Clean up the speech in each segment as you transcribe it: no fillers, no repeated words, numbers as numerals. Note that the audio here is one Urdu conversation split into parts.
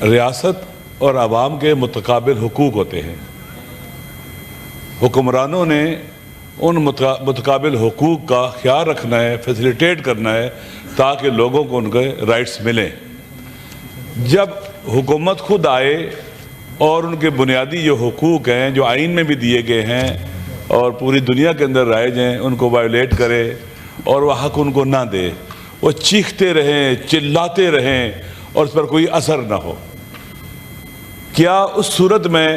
ریاست اور عوام کے متقابل حقوق ہوتے ہیں. حکمرانوں نے ان متقابل حقوق کا خیال رکھنا ہے، فیسیلیٹیٹ کرنا ہے تاکہ لوگوں کو ان کے رائٹس ملیں. جب حکومت خود آئے اور ان کے بنیادی جو حقوق ہیں جو آئین میں بھی دیے گئے ہیں اور پوری دنیا کے اندر رائج ہیں ان کو وائلیٹ کرے اور وہ حق ان کو نہ دے، وہ چیختے رہیں، چلاتے رہیں اور اس پر کوئی اثر نہ ہو، کیا اس صورت میں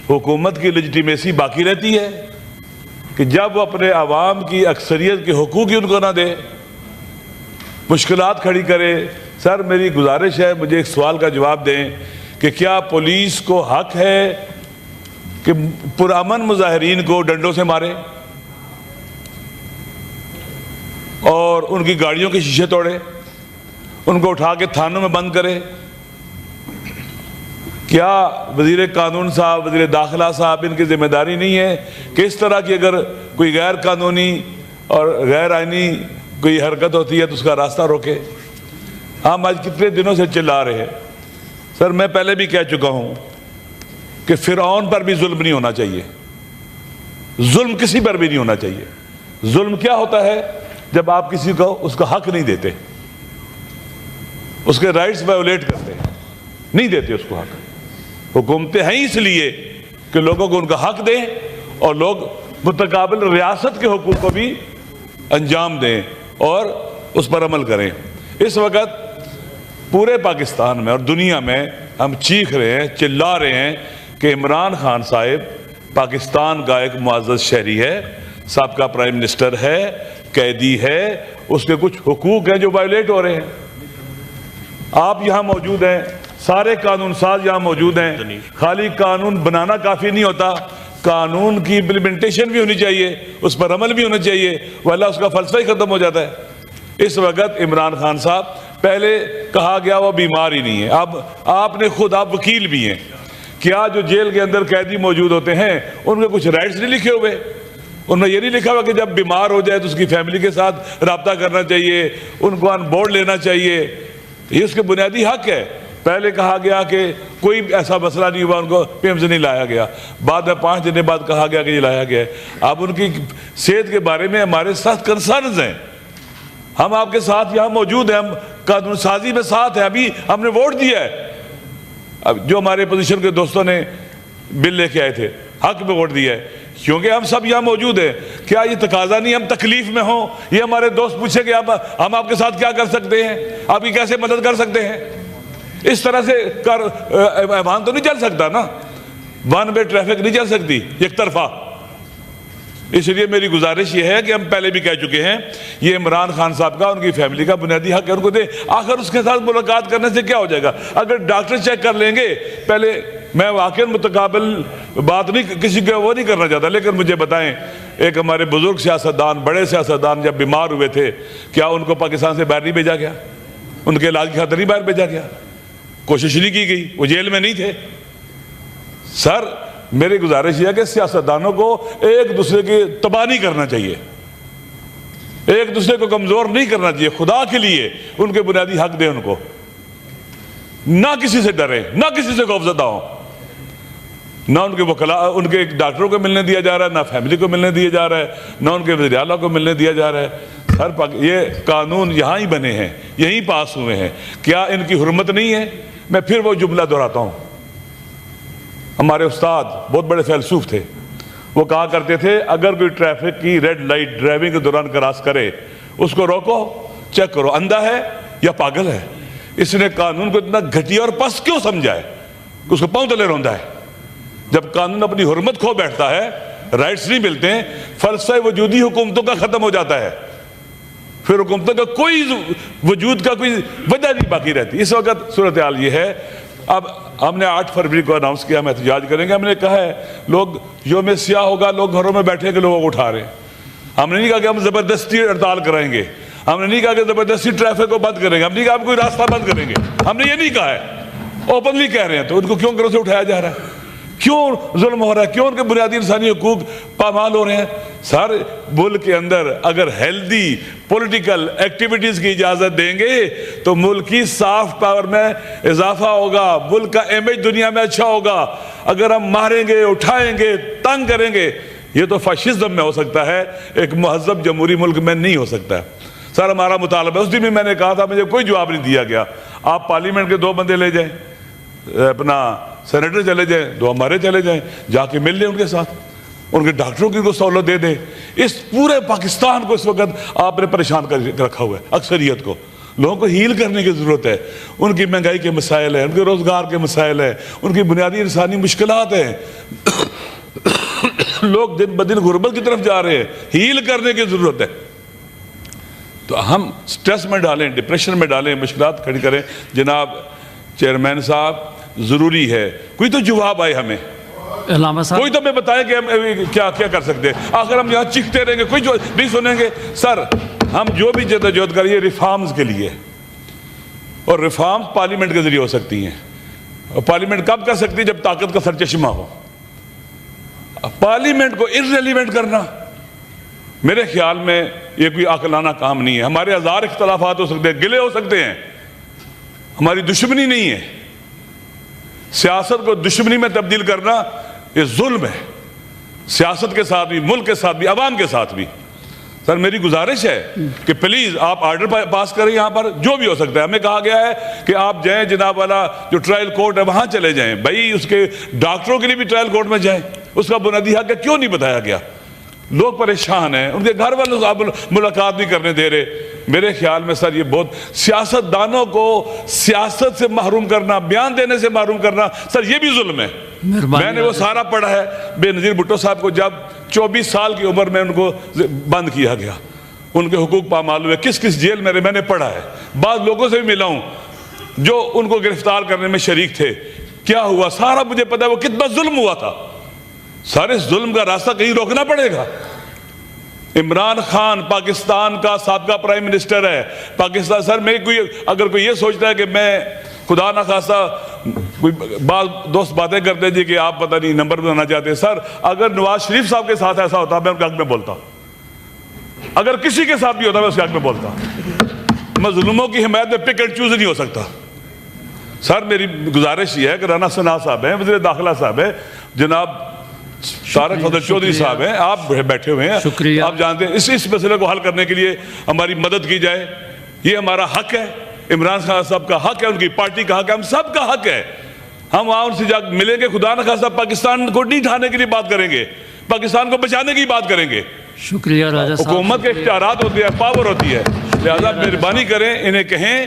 حکومت کی لیجیٹیمیسی باقی رہتی ہے کہ جب وہ اپنے عوام کی اکثریت کے حقوق ہی ان کو نہ دے، مشکلات کھڑی کرے؟ سر میری گزارش ہے مجھے ایک سوال کا جواب دیں کہ کیا پولیس کو حق ہے کہ پرامن مظاہرین کو ڈنڈوں سے مارے اور ان کی گاڑیوں کے شیشے توڑے، ان کو اٹھا کے تھانوں میں بند کرے؟ کیا وزیر قانون صاحب، وزیر داخلہ صاحب ان کی ذمہ داری نہیں ہے کہ اس طرح کی اگر کوئی غیر قانونی اور غیر آئینی کوئی حرکت ہوتی ہے تو اس کا راستہ روکے؟ ہم آج کتنے دنوں سے چلا رہے ہیں. سر میں پہلے بھی کہہ چکا ہوں کہ فرعون پر بھی ظلم نہیں ہونا چاہیے، ظلم کسی پر بھی نہیں ہونا چاہیے. ظلم کیا ہوتا ہے؟ جب آپ کسی کو اس کا حق نہیں دیتے، اس کے رائٹس وائیولیٹ کرتے ہیں، نہیں دیتے اس کو حق. حکومتیں ہیں اس لیے کہ لوگوں کو ان کا حق دیں اور لوگ متقابل ریاست کے حقوق کو بھی انجام دیں اور اس پر عمل کریں. اس وقت پورے پاکستان میں اور دنیا میں ہم چیخ رہے ہیں، چلا رہے ہیں کہ عمران خان صاحب پاکستان کا ایک معزز شہری ہے، سابقہ پرائم منسٹر ہے، قیدی ہے، اس کے کچھ حقوق ہیں جو وائلیٹ ہو رہے ہیں. آپ یہاں موجود ہیں، سارے قانون ساز یہاں موجود ہیں. خالی قانون بنانا کافی نہیں ہوتا، قانون کی امپلیمنٹیشن بھی ہونی چاہیے، اس پر عمل بھی ہونا چاہیے، ورنہ اس کا فلسفہ ہی ختم ہو جاتا ہے. اس وقت عمران خان صاحب، پہلے کہا گیا وہ بیمار ہی نہیں ہے، اب آپ نے خود، آپ وکیل بھی ہیں، کیا جو جیل کے اندر قیدی موجود ہوتے ہیں ان کے کچھ رائٹس نہیں لکھے ہوئے؟ ان میں یہ نہیں لکھا ہوا کہ جب بیمار ہو جائے تو اس کی فیملی کے ساتھ رابطہ کرنا چاہیے، ان کو آن بورڈ لینا چاہیے؟ یہ اس کے بنیادی حق ہے. پہلے کہا گیا کہ کوئی ایسا مسئلہ نہیں ہوا، ان کو پی ایم سے نہیں لایا گیا، بعد میں 5 دن بعد کہا گیا کہ یہ لایا گیا ہے. اب ان کی صحت کے بارے میں ہمارے ساتھ کنسرنز ہیں، ہم آپ کے ساتھ یہاں موجود ہیں، ہم قانون سازی میں ساتھ ہیں، ابھی ہم نے ووٹ دیا ہے. اب جو ہمارے اپوزیشن کے دوستوں نے بل لے کے آئے تھے، حق میں ووٹ دیا ہے کیونکہ ہم سب یہاں موجود ہیں. کیا یہ تقاضا نہیں ہم تکلیف میں ہوں، یہ ہمارے دوست پوچھیں کہ ہم آپ کے ساتھ کیا کر سکتے ہیں، آپ کی کیسے مدد کر سکتے ہیں؟ اس طرح سے ایوان تو نہیں چل سکتا نا، ون وے ٹریفک نہیں چل سکتی ایک طرفہ. اس لیے میری گزارش یہ ہے کہ ہم پہلے بھی کہہ چکے ہیں، یہ عمران خان صاحب کا، ان کی فیملی کا بنیادی حق ہے، ان کو دے. آخر اس کے ساتھ ملاقات کرنے سے کیا ہو جائے گا؟ اگر ڈاکٹر چیک کر لیں گے پہلے، میں واقعی متقابل بات نہیں کسی کو وہ نہیں کرنا چاہتا، لیکن مجھے بتائیں، ایک ہمارے بزرگ سیاستدان، بڑے سیاستدان جب بیمار ہوئے تھے، کیا ان کو پاکستان سے باہر نہیں بھیجا گیا؟ ان کے علاج کی خاطر نہیں باہر بھیجا گیا؟ کوشش نہیں کی گئی؟ وہ جیل میں نہیں تھے؟ سر میری گزارش یہ ہے کہ سیاستدانوں کو ایک دوسرے کی تباہ نہیں کرنا چاہیے، ایک دوسرے کو کمزور نہیں کرنا چاہیے. خدا کے لیے ان کے بنیادی حق دیں ان کو، نہ کسی سے ڈریں، نہ کسی سے خوفزدہ ہوں، نہ ان کے وکلاء، ان کے ڈاکٹروں کو ملنے دیا جا رہا ہے، نہ فیملی کو ملنے دیا جا رہا ہے، نہ ان کے وزیر اعلیٰ کو ملنے دیا جا رہا ہے. یہ قانون یہاں ہی بنے ہیں، یہیں پاس ہوئے ہیں، کیا ان کی حرمت نہیں ہے؟ میں پھر وہ جملہ دہراتا ہوں، ہمارے استاد بہت بڑے فیلسوف تھے، وہ کہا کرتے تھے اگر کوئی ٹریفک کی ریڈ لائٹ ڈرائیونگ کے دوران کراس کرے، اس کو روکو، چیک کرو اندھا ہے یا پاگل ہے. اس نے قانون کو اتنا گھٹیا اور پست کیوں سمجھا ہے کہ اس کو پاؤں تلے روندا ہے؟ جب قانون اپنی حرمت کھو بیٹھتا ہے، رائٹس نہیں ملتے ہیں، فلسفہ وجودی حکومتوں کا ختم ہو جاتا ہے، پھر حکومتوں کا کوئی وجود کا کوئی وجہ نہیں باقی رہتی. اس وقت صورتحال یہ ہے. اب ہم نے 8 فروری کو اناؤنس کیا ہم احتجاج کریں گے. ہم نے کہا ہے لوگ یوم سیاہ ہوگا، لوگ گھروں میں بیٹھے کے لوگوں کو اٹھا رہے ہیں. ہم نے نہیں کہا کہ ہم زبردستی ہڑتال کرائیں گے، ہم نے نہیں کہا کہ زبردستی ٹریفک کو بند کریں گے، ہم نے نہیں کہا کوئی راستہ بند کریں گے، ہم نے یہ نہیں کہا ہے. اوپنلی کہہ رہے ہیں تو ان کو کیوں گھروں سے اٹھایا جا رہا ہے؟ کیوں ظلم ہو رہا ہے, کیوں ان کے بنیادی انسانی حقوق پامال ہو رہے ہیں. سر ملک کے اندر اگر ہیلدی پولیٹیکل ایکٹیویٹیز کی اجازت دیں گے تو ملک کی سافٹ پاور میں اضافہ ہوگا, ملک کا امیج دنیا میں اچھا ہوگا. اگر ہم ماریں گے, اٹھائیں گے, تنگ کریں گے, یہ تو فاشزم میں ہو سکتا ہے, ایک مہذب جمہوری ملک میں نہیں ہو سکتا. سر ہمارا مطالبہ, اس دن بھی میں نے کہا تھا, مجھے کوئی جواب نہیں دیا گیا. آپ پارلیمنٹ کے 2 بندے لے جائیں, اپنا سینیٹر چلے جائیں, 2 ہمارے چلے جائیں, جا کے مل لیں ان کے ساتھ, ان کے ڈاکٹروں کی کو سہولت دے دیں. اس پورے پاکستان کو اس وقت آپ نے پریشان کر رکھا ہوا ہے, اکثریت کو. لوگوں کو ہیل کرنے کی ضرورت ہے. ان کی مہنگائی کے مسائل ہیں, ان کے روزگار کے مسائل ہیں, ان کی بنیادی انسانی مشکلات ہیں. لوگ دن بدن غربت کی طرف جا رہے ہیں, ہیل کرنے کی ضرورت ہے. تو ہم سٹریس میں ڈالیں, ڈپریشن میں ڈالیں, مشکلات کھڑی کریں. جناب چیئرمین صاحب, ضروری ہے کوئی تو جواب آئے ہمیں, علامہ صاحب کوئی تو ہمیں بتائے کہ ہم کیا کر سکتے ہیں. آخر ہم یہاں چیختے رہیں گے, کوئی جو نہیں سنیں گے. سر ہم جو بھی جدوجہد کریے ریفارمز کے لیے, اور ریفارمز پارلیمنٹ کے ذریعے ہو سکتی ہیں. اور پارلیمنٹ کب کر سکتی ہے؟ جب طاقت کا سرچشمہ ہو. پارلیمنٹ کو ارریلیونٹ کرنا میرے خیال میں یہ کوئی عاقلانہ کام نہیں ہے. ہمارے 1000 اختلافات ہو سکتے ہیں, گلے ہو سکتے ہیں, ہماری دشمنی نہیں ہے. سیاست کو دشمنی میں تبدیل کرنا یہ ظلم ہے, سیاست کے ساتھ بھی, ملک کے ساتھ بھی, عوام کے ساتھ بھی. سر میری گزارش ہے کہ پلیز آپ آرڈر پاس کریں, یہاں پر جو بھی ہو سکتا ہے. ہمیں کہا گیا ہے کہ آپ جائیں جناب والا جو ٹرائل کورٹ ہے وہاں چلے جائیں. بھائی اس کے ڈاکٹروں کے لیے بھی ٹرائل کورٹ میں جائیں, اس کا بنیادی حق ہے, کیوں نہیں بتایا گیا؟ لوگ پریشان ہیں, ان کے گھر والوں سے آپ ملاقات نہیں کرنے دے رہے. میرے خیال میں سر یہ بہت, سیاست دانوں کو سیاست سے محروم کرنا, بیان دینے سے محروم کرنا, سر یہ بھی ظلم ہے. میں نے وہ سارا پڑھا ہے. بے نظیر بھٹو صاحب کو جب 24 سال کی عمر میں ان کو بند کیا گیا, ان کے حقوق پامال ہوئے, کس کس جیل میں نے پڑھا ہے. بعض لوگوں سے بھی ملا ہوں جو ان کو گرفتار کرنے میں شریک تھے. کیا ہوا سارا مجھے پتا ہے, وہ کتنا ظلم ہوا تھا. سارے ظلم کا راستہ کہیں روکنا پڑے گا. عمران خان پاکستان کا سابقہ پرائم منسٹر ہے. پاکستان سر میں اگر کوئی یہ سوچتا ہے کہ میں خدا نہ خواستہ, کوئی بعض دوست باتیں کرتے جی کہ آپ پتہ نہیں نمبر بنانا چاہتے. سر اگر نواز شریف صاحب کے ساتھ ایسا ہوتا میں ان کے حق میں بولتا. اگر کسی کے ساتھ بھی ہوتا میں اس کے حق میں بولتا. مظلوموں کی حمایت میں پک اینڈ چوز نہیں ہو سکتا. سر میری گزارش یہ ہے کہ رانا ثناء صاحب ہیں, وزیر داخلہ صاحب ہیں, جناب طارق فضل چودھری صاحب ہیں, آپ بیٹھے ہوئے ہیں, شکریہ. آپ جانتے ہیں اس مسئلے کو حل کرنے کے لیے ہماری مدد کی جائے. یہ ہمارا حق ہے, عمران خان صاحب کا حق ہے, ان کی پارٹی کا حق ہے, ہم سب کا حق ہے. ہم وہاں ان سے جا ملیں گے, خدا نہ خواستہ پاکستان کو نہیں ڈھانے کے لیے بات کریں گے, پاکستان کو بچانے کی بات کریں گے. شکریہ راجہ صاحب. حکومت کے اختیارات ہوتے ہیں, پاور ہوتی ہے, لہذا مہربانی کریں, انہیں کہیں,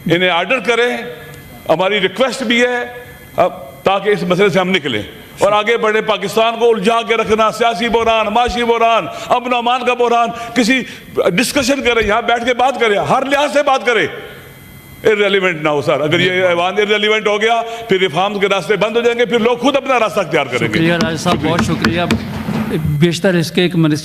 انہیں آرڈر کریں. ہماری ریکویسٹ بھی ہے تاکہ اس مسئلے سے ہم نکلیں اور آگے بڑھے. پاکستان کو الجھا کے رکھنا, سیاسی بحران, معاشی بحران, امن و امان کا بحران, کسی ڈسکشن کریں, یہاں بیٹھ کے بات کریں, ہر لحاظ سے بات کریں, irrelevant نہ ہو. سر اگر یہ ایوان irrelevant ہو گیا پھر ریفارمز کے راستے بند ہو جائیں گے, پھر لوگ خود اپنا راستہ اختیار کریں گے. شکریہ راجہ صاحب, بہت شکریہ. بیشتر اس کے ایک منسٹر